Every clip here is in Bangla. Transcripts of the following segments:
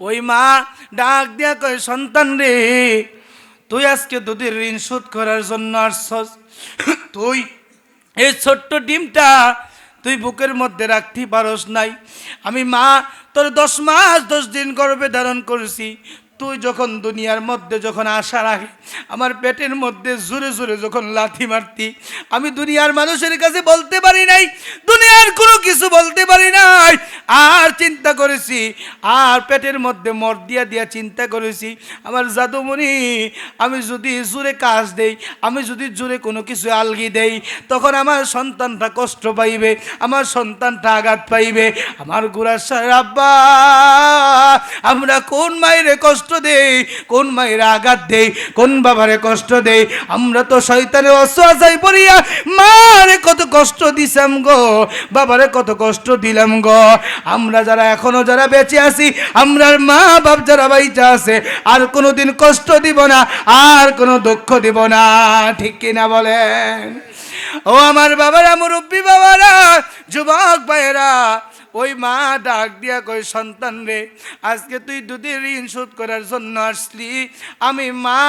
ওই মা ডাক দিয়া কয়, সন্তান রে, তুই আজকে দুধের ঋণ শোধ করার জন্য আসছস। তুই এই ছোট্ট ডিমটা তুই বুকের মধ্যে রাখতে পারস নাই। আমি মা তোর 10 মাস 10 দিন গর্ভে ধারণ করেছি। তুই যখন দুনিয়ার মধ্যে যখন আসার আগে আমার পেটের মধ্যে জোরে জোরে যখন লাথি মারতি, আমি দুনিয়ার মানুষের কাছে বলতে পারি নাই, দুনিয়ার কোনো কিছু বলতে পারি নাই। আর চিন্তা করেছি, আর পেটের মধ্যে মর দিয়া দিয়া চিন্তা করেছি, আমার জাদুমণি আমি যদি জোরে কাজ দেই, আমি যদি জোরে কোনো কিছু আলগি দেই, তখন আমার সন্তানটা কষ্ট পাইবে, আমার সন্তানটা আঘাত পাইবে। আমার গুড়ার সাহেব আব্বা, আমরা কোন মায়েরে কষ্ট দেই, কোন মায়ের আঘাত দেই, কোন বাবারে কষ্ট দেই? আমরা তো শয়তানের অসহায় পড়িয়া মারে কত কষ্ট দিছাম গো, বাবারে কত কষ্ট দিলাম গো। আমরা যারা এখনো যারা বেঁচে আছি, আমরার মা বাপ যারা বাইচা আছে, আর কোনোদিন কষ্ট দিব না, আর কোনো দুঃখ দিব না, ঠিক কিনা বলেন? ও আমার বাবারা, মুরব্বী বাবারা, যুবক ভাইয়েরা, ওই মা ডাক দিয়া কই, সন্তান রে, আজকে তুই দুধের ঋণ শোধ করার জন্য আসলি। আমি মা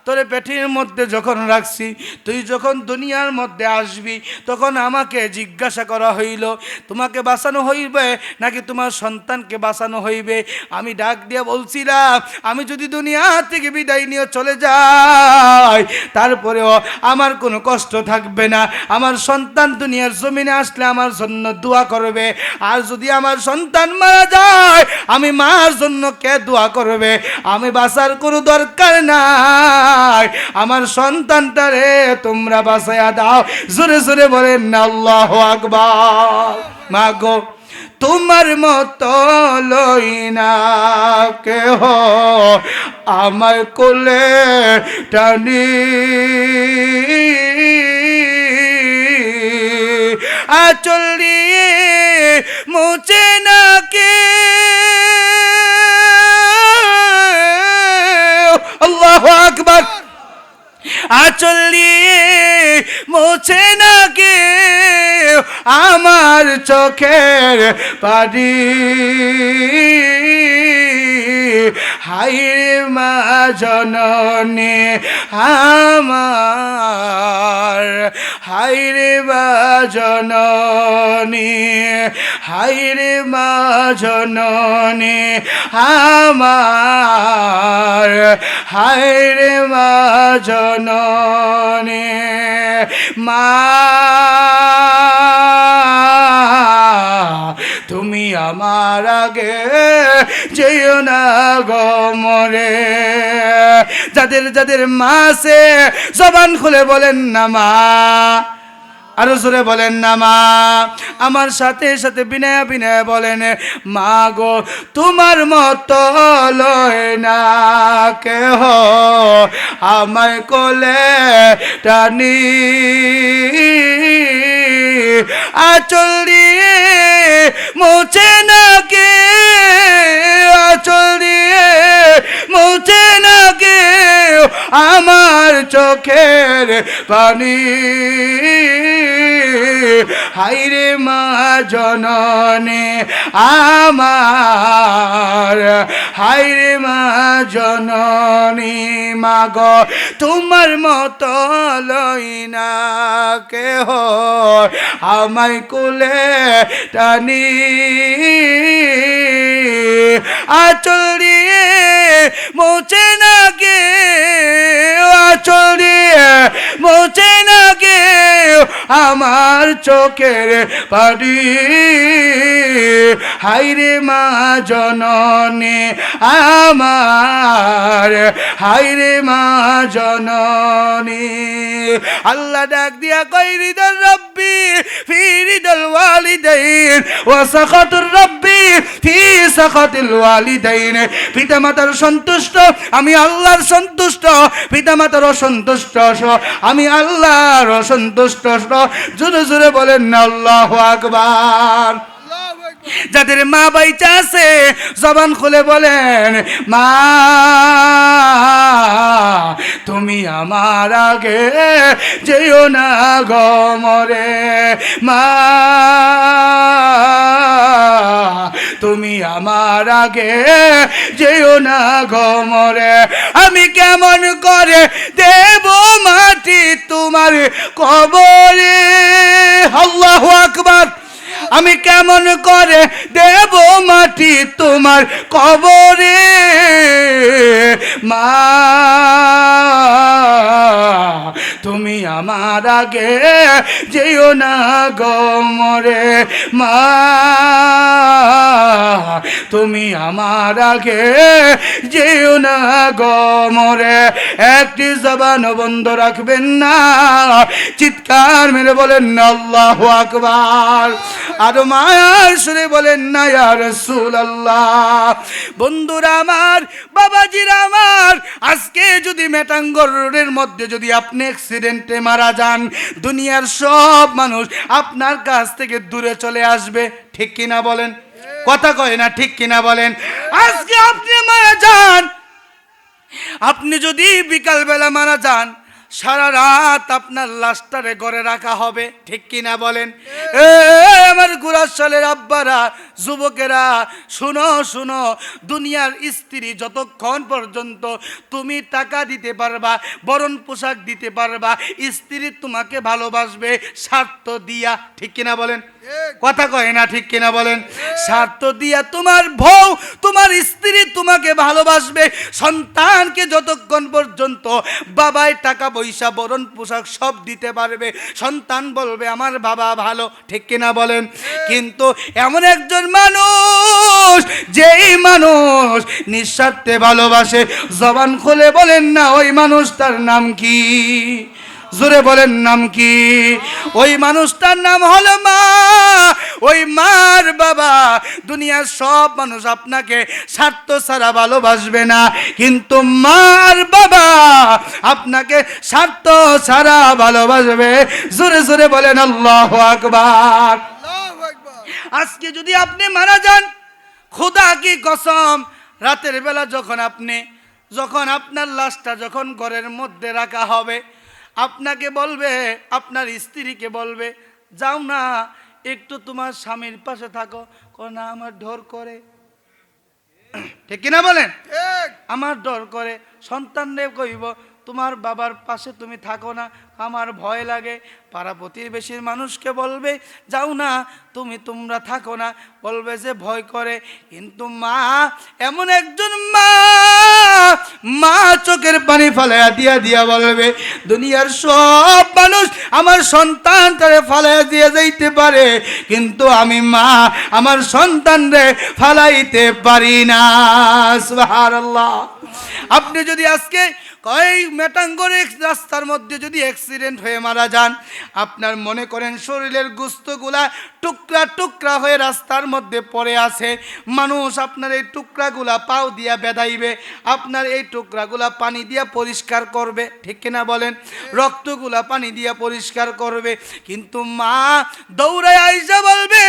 তোরে পেটের মধ্যে যখন রাখছি, তুই যখন দুনিয়ার মধ্যে আসবি, তখন আমাকে জিজ্ঞাসা করা হইল, তোমাকে বাঁচানো হইবে নাকি তোমার সন্তানকে বাঁচানো হইবে? আমি ডাক দিয়া বলছিলাম, আমি যদি দুনিয়া থেকে বিদায় নিয়ে চলে যাই, তারপরেও আমার কোনো কষ্ট থাকবে না। আমার সন্তান দুনিয়ার জমিনে আসলে আমার জন্য দোয়া করবে। আর যদি আমার সন্তান মারা যায়, আমি মার জন্য কে দোয়া করবে? আমি বাঁচার কোনো দরকার নাই, আমার সন্তানটারে তোমরা বাঁচাইয়া দাও। জোরে জোরে বলেন না আল্লাহু আকবার। মা গো, তোমার মতো লই না কেহ আমার কোলে টানি, আঁচল দিয়ে মুছে না কে, আল্লাহু আকবার। আঁচল দিয়ে মুছে না কে আমার চোখের পানি, হায়রে মা জননী আমার, হায়রে মা জননী, হায়রে মা জননী আমার, হায়রে মা জননী। মা তুমি আমার আগে যেও না গো মরে। যাদের যাদের মা আছে জবান খুলে বলেন না মা, আরো জোরে বলেন না মা। আমার সাথে সাথে বিনয় বিনয় বলেন, মা গো, তোমার মতো লয় না কেহ আমায় কোলে টানি, আঁচল দিয়ে মুছে না কে, আঁচল দিয়ে মুছে না কে আমার চোখের পানি, হায়রে মা জননী আমার, হায়রে মা জননী। মা গো, তোমার মতো লই না কেহ আমায় কোলে টানি, আঁচল দিয়ে মুছে না কে, আঁচল দিয়ে মুছে না কে আমার চোখের পানি, হায়রে মা জননী আমার, হায়রে মা জননী। আল্লাহ ডাক দিয়া কই, রিদল রব্বি ফি রিদল ওয়ালিদাইন ওয়া সাখাতুর রব্বি ফি সাখাতিল ওয়ালিদাইন। পিতা মাতার সন্তুষ্ট আমি আল্লাহর সন্তুষ্ট, পিতা মাতার অসন্তুষ্ট আমি আল্লাহর অসন্তুষ্ট। জোরে জোরে বলেন না আল্লাহু আকবার। যাদের মা বাইচা আছে জবান খুলে বলেন, মা তুমি আমার আগে যেও না গো মরে মা, তুমি আমার আগে যেও না গো মরে। আমি কেমন করে দেব মাটি তোমার কবরে, আল্লাহু আকবার। আমি কেমন করে দেব মাটি তোমার কবরে মা, তুমি আমার আগে যেও না গো মরে মা, তুমি আমার আগে যেও না গো মরে। একটি জবান বন্ধ রাখবেন না, চিৎকার মেরে বলেন না আল্লাহু আকবার, আর মায়ার সুরে বলেন না ইয়া রাসূলুল্লাহ। বন্ধুরা আমার, বাবাজিরা আমার, আজকে যদি মেটাঙ্গর রোডের মধ্যে যদি আপনি অ্যাক্সিডেন্টে মারা যান, দুনিয়ার সব মানুষ আপনার কাছ থেকে দূরে চলে আসবে, ঠিক কিনা বলেন? কথা কয় না, ঠিক কিনা বলেন? আজকে আপনি মারা যান, আপনি যদি বিকালবেলা মারা যান, সারা রাত আপনার লাশটারে ঘরে রাখা হবে, ঠিক কিনা বলেন? আমার গুরাশালের আব্বারা, যুবকেরা, শুনো শুনো, দুনিয়ার স্ত্রী যতক্ষণ পর্যন্ত তুমি টাকা দিতে পারবা, বরণ পোশাক দিতে পারবা, স্ত্রী তোমাকে ভালোবাসবে স্বার্থ দিয়া, ঠিক কিনা বলেন? কথা কয় না, ঠিক কিনা বলেন? স্বার্থ দিয়া তোমার বউ, তোমার স্ত্রী তোমাকে ভালোবাসবে। সন্তানকে যতক্ষণ পর্যন্ত বাবাই টাকা পয়সা বরণ পোশাক সব দিতে পারবে, সন্তান বলবে আমার বাবা ভালো, ঠিক কিনা বলেন? কিন্তু এমন একজন মানুষ, যেই মানুষ নিঃস্বার্থে ভালোবাসে, জবান খুলে বলেন না ওই মানুষটার নাম কি? জোরে বলেন নাম কি? ওই মানুষটার নাম হলো মা। ওই মার বাবা, দুনিয়ার সব মানুষ আপনাকে স্বার্থ ছাড়া ভালোবাসবে না, কিন্তু মার বাবা আপনাকে স্বার্থ ছাড়া ভালোবাসবে। জোরে জোরে বলেন আল্লাহু আকবার। আজকে যদি আপনি মারা যান, খোদা কি কসম, রাতের বেলা যখন আপনার লাশটা যখন ঘরের মধ্যে রাখা হবে, আপনাকে বলবে, আপনার স্ত্রীকে বলবে, যাও না একটু তোমার স্বামীর পাশে থাকো। না, আমার ডর করে, ঠিক কিনা বলেন? আমার ডর করে। সন্তানদের কইব, তোমার বাবার পাশে তুমি থাকো না, আমার ভয় লাগে। পাড়া প্রতিবেশীর মানুষকে বলবে, যাও না তোমরা থাকো না, বলবে যে ভয় করে। কিন্তু মা, এমন একজন মা চোখের পানি ফালাইয়া দিয়া বলবে, দুনিয়ার সব মানুষ আমার সন্তানটারে ফালাইয়া দিয়ে যাইতে পারে, কিন্তু আমি মা আমার সন্তানরে ফালাইতে পারি না। সুবহানাল্লাহ। আপনি যদি আজকে এই মেটাঙ্গরে রাস্তার মধ্যে যদি অ্যাক্সিডেন্ট হয়ে মারা যান, আপনার মনে করেন শরীরের গোস্তগুলা টুকরা টুকরা হয়ে রাস্তার মধ্যে পড়ে আছে, মানুষ আপনার এই টুকরাগুলা পাও দিয়া বেঁধাইবে, আপনার এই টুকরাগুলা পানি দিয়া পরিষ্কার করবে, ঠিক কিনা বলেন? রক্তগুলা পানি দিয়া পরিষ্কার করবে, কিন্তু মা দৌড়ায় আইসা বলবে,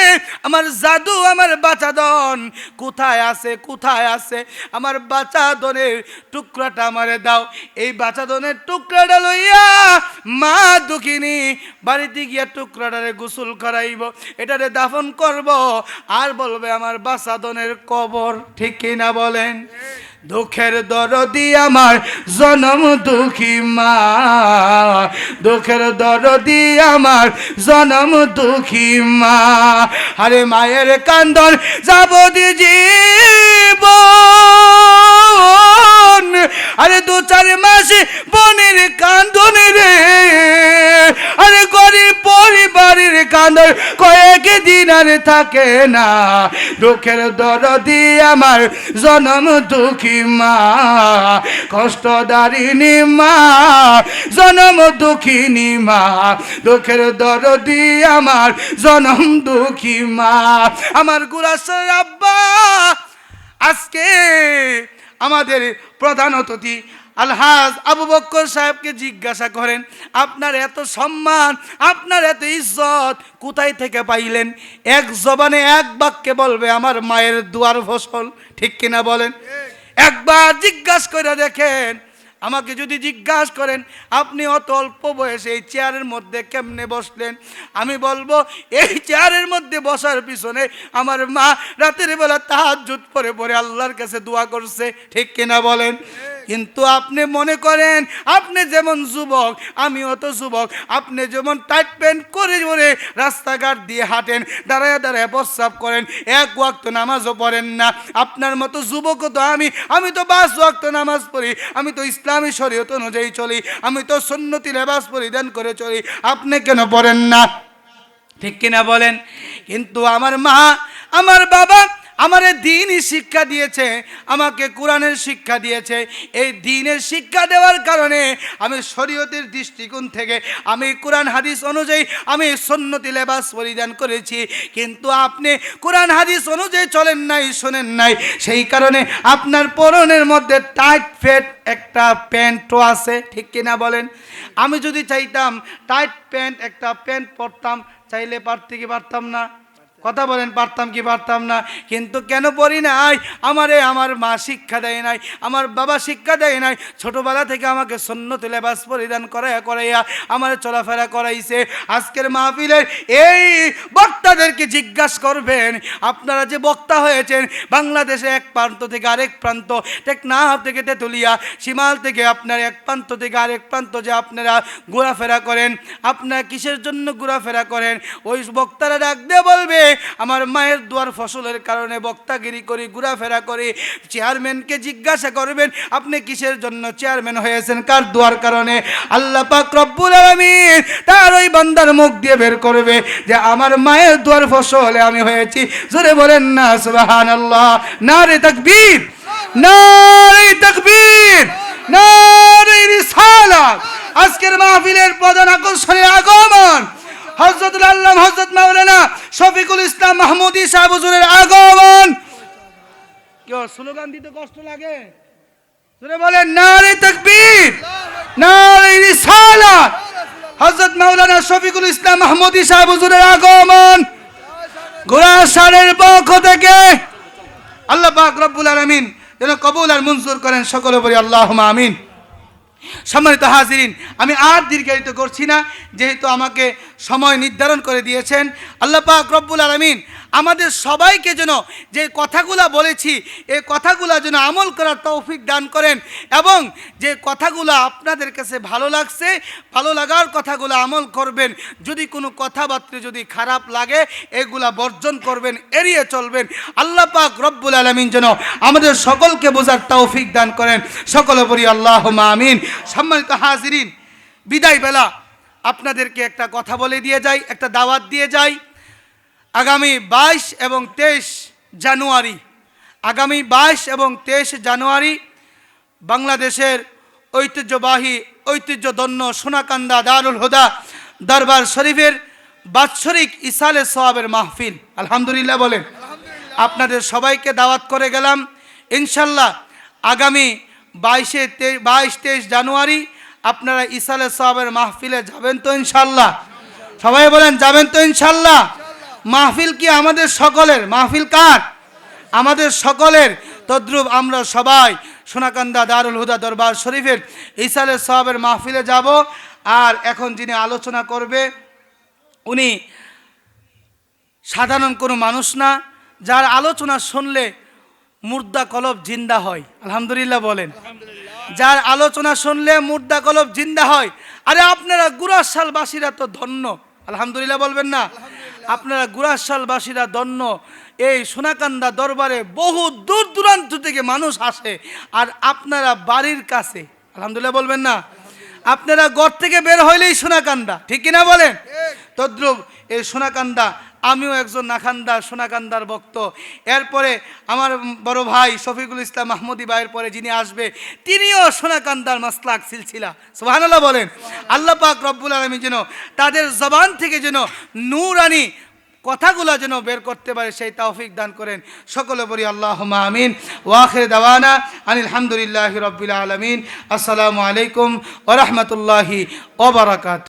আমার জাদু, আমার বাচাদন কোথায় আছে, কোথায় আছে? আমার বাচাদনের টুকরাটা আমারে দাও। এই বাচাদনের টুকরাটা লইয়া মা দুঃখিনী বাড়িতে গিয়া টুকরাটারে গোসল করাইব, এটারে দাফন করব, আর বলবে আমার বাচাদনের কবর, ঠিক কিনা বলেন? দুঃখের দরদি আমার জনম দুঃখী মা, দুঃখের দরদি আমার জনম দুঃখী মা। আরে মায়ের কান্দন যাবতীয় জীবন, আরে 2-4 মাসে বোনের কান্দন রে, আরে গরিব পরিবারের কান্দন কয়েক দিন আর থাকে না। দুঃখের দরদি আমার জনম দুঃখী মা, কষ্ট দারিণী মা, জনম দুঃখিনী মা, দুঃখের দরদি আমার জনম দুঃখী মা। আমার গুরাসের আব্বা আজকে আমাদের প্রধান অতিথি আলহাজ আবু বক্কর সাহেবকে জিজ্ঞাসা করেন, আপনার এত সম্মান, আপনার এত ইজ্জত কোথায় থেকে পাইলেন? এক জবানে এক বাক্যে বলবে, আমার মায়ের দুয়ার ফসল, ঠিক কিনা বলেন? একবার জিজ্ঞাসা করে দেখেন, আমাকে যদি জিজ্ঞাসা করেন আপনি অত অল্প বয়সে এই চেয়ারের মধ্যে কেমনে বসলেন, আমি বলবো এই চেয়ারের মধ্যে বসার পিছনে আমার মা রাতের বেলা তাহাজ্জুদ পড়ে পড়ে আল্লাহর কাছে দোয়া করছে, ঠিক কিনা বলেন? কিন্তু আপনি মনে করেন আপনি যেমন যুবক আমিও তো যুবক, আপনি যেমন টাইট প্যান্ট করে করে রাস্তাঘাট দিয়ে হাঁটেন, দাঁড়ায় দাঁড়ায় প্রস্রাব করেন, এক ওয়াক্ত নামাজও পড়েন না, আপনার মতো যুবকও তো আমি তো 5 ওয়াক্ত নামাজ পড়ি, আমি তো ইসলামী শরীয়ত অনুযায়ী চলি, আমি তো সুন্নতি লেবাস পরিধান করে চলি, আপনি কেন পড়েন না? ঠিক কিনা বলেন? কিন্তু আমার মা আমার বাবা আমারে দ্বীনি শিক্ষা দিয়েছে, আমাকে কোরআনের শিক্ষা দিয়েছে। এই দ্বীনের শিক্ষা দেওয়ার কারণে আমি শরীয়তের দৃষ্টিকোণ থেকে আমি কোরআন হাদিস অনুযায়ী আমি সুন্নতি লেবাস পরিধান করেছি। কিন্তু আপনি কোরআন হাদিস অনুযায়ী চলেন নাই, শোনেন নাই, সেই কারণে আপনার পরনের মধ্যে টাইট ফিট একটা প্যান্টও আছে, ঠিক কিনা বলেন? আমি যদি চাইতাম টাইট প্যান্ট একটা প্যান্ট পরতাম, চাইলে পারতে কি পারতাম না? কথা বলেন, পারতাম কি পারতাম না? কিন্তু কেন পড়ি নাই? আমার মা শিক্ষা দেয় নাই, আমার বাবা শিক্ষা দেয় নাই, ছোটবেলা থেকে আমাকে সুন্নত লেবাস পরিধান করাইয়া আমার চলাফেরা করাইছে। আজকের মাহফিলের এই বক্তাদেরকে জিজ্ঞাসা করবেন, আপনারা যে বক্তা হয়েছেন বাংলাদেশে এক প্রান্ত থেকে আরেক প্রান্ত, টেকনাফ থেকে তেতুলিয়া, শিমাল থেকে আপনার এক প্রান্ত থেকে আরেক প্রান্ত যে আপনারা ঘোরাফেরা করেন, আপনারা কিসের জন্য ঘোরাফেরা করেন? ওই বক্তারা ডাক দিয়ে বলবে আমার মায়ের দুয়ার ফসলের কারণে বক্তাগিরি করি, ঘোরাফেরা করি। চেয়ারম্যানকে জিজ্ঞাসা করবেন আপনি কিসের জন্য চেয়ারম্যান হয়েছেন, কার দুয়ার কারণে? আল্লাহ পাক রব্বুল আলামিন তার ওই বান্দার মুখ দিয়ে বের করবে যে আমার মায়ের দুয়ার ফসলে আমি হয়েছি। জোরে বলেন না সুবহানাল্লাহ। নারে তাকবীর, নারে তাকবীর, নারে রিসালাত। আজকের মাহফিলের প্রধান আকর্ষণের আগমন হযরতুল আল্লামা হযরত মাওলানা শফিকুল ইসলাম মাহমুদী সাহেব হুজুরের আগমন। কেউ স্লোগান দিতে কষ্ট লাগে? জোরে বলেন নারে তাকবীর, নারে রিসালাত। হযরত মাওলানা শফিকুল ইসলাম মাহমুদী সাহেব হুজুরের আগমন। গোরাশালের পক্ষ থেকে আল্লাহ পাক রব্বুল আলামিন যেন কবুল আর মঞ্জুর করেন, সকলে বলি আল্লাহুম্মা আমিন। সম্মানিত হাজিরিন, আমি আর দীর্ঘায়িত করছি না, যেহেতু আমাকে সময় নির্ধারণ করে দিয়েছেন। আল্লাহ পাক রব্বুল আলামিন আমাদের সবাইকে যেন যে কথাগুলো বলেছি এই কথাগুলো যেন আমল করার তৌফিক দান করেন, এবং যে কথাগুলো আপনাদের কাছে ভালো লাগছে ভালো লাগার কথাগুলো আমল করবেন। যদি কোনো কথাবার্তা যদি খারাপ লাগে এগুলা বর্জন করবেন, এড়িয়ে চলবেন। আল্লাহ পাক রব্বুল আলামিন যেন আমাদের সকলকে বোঝার তৌফিক দান করেন, সকলে বলি আল্লাহুম্মা আমিন। সম্মানিত হাজিরিন, বিদায় বেলা আপনাদেরকে একটা কথা বলে দিয়ে যাই, একটা দাওয়াত দিয়ে যাই। আগামী 22 এবং 23 জানুয়ারি, আগামী 22 এবং 23 জানুয়ারি বাংলাদেশের ঐতিহ্যধন্য সোনাকান্দা দারুল হুদা দরবার শরীফের বাৎসরিক ইসালে সওয়াবের মাহফিল। আলহামদুলিল্লাহ বলেন। আপনাদের সবাইকে দাওয়াত করে গেলাম। ইনশাল্লাহ আগামী 22-23 জানুয়ারি আপনারা ইসালে সওয়াবের মাহফিলে যাবেন তো ইনশাল্লাহ? সবাই বলেন যাবেন তো ইনশাল্লাহ? মাহফিল কি আমাদের সকলের? মাহফিল কার? আমাদের সকলের। তদ্রুপ আমরা সবাই সোনাকান্দা দারুল হুদা দরবার শরীফের ইসালে সওয়াবের মাহফিলে যাব। আর এখন যিনি আলোচনা করবে উনি সাধারণ কোনো মানুষ না, যার আলোচনা শুনলে মুর্দা কলব জিন্দা হয়। আলহামদুলিল্লাহ বলেন। যার আলোচনা শুনলে মুর্দা কলব জিন্দা হয়। আরে আপনারা গুরাশালবাসীরা তো ধন্য, আলহামদুলিল্লাহ বলবেন না? আপনারা গুরাশালবাসীরা ধন্য। এই সোনাকান্দা দরবারে বহু দূর দূরান্ত থেকে মানুষ আসে, আর আপনারা বাড়ির কাছে, আলহামদুলিল্লাহ বলবেন না? আপনারা ঘর থেকে বের হইলেই সোনাকান্দা, ঠিক কিনা বলেন? তদ্রুপ এই সোনাকান্দা, আমিও একজন নাখান্দা সোনাকান্দার ভক্ত। এরপরে আমার বড় ভাই শফিকুল ইসলাম মাহমুদী ভাইয়ের পরে যিনি আসবে তিনিও সোনাকান্দার মাসলাক সিলসিলা। সুবহানাল্লাহ বলেন। আল্লাহ পাক রব্বুল আলামিন যেন তাদের জবান থেকে যেন নূরানি কথাগুলো যেন বের করতে পারে সেই তৌফিক দান করেন, সকলে বলি আল্লাহুম্মা আমিন। ওয়া আখির দাওয়ানা আনিল হামদুলিল্লাহি রাব্বিল আলামিন। আসসালামু আলাইকুম ওয়া রাহমাতুল্লাহি ওয়া বারাকাতুহু।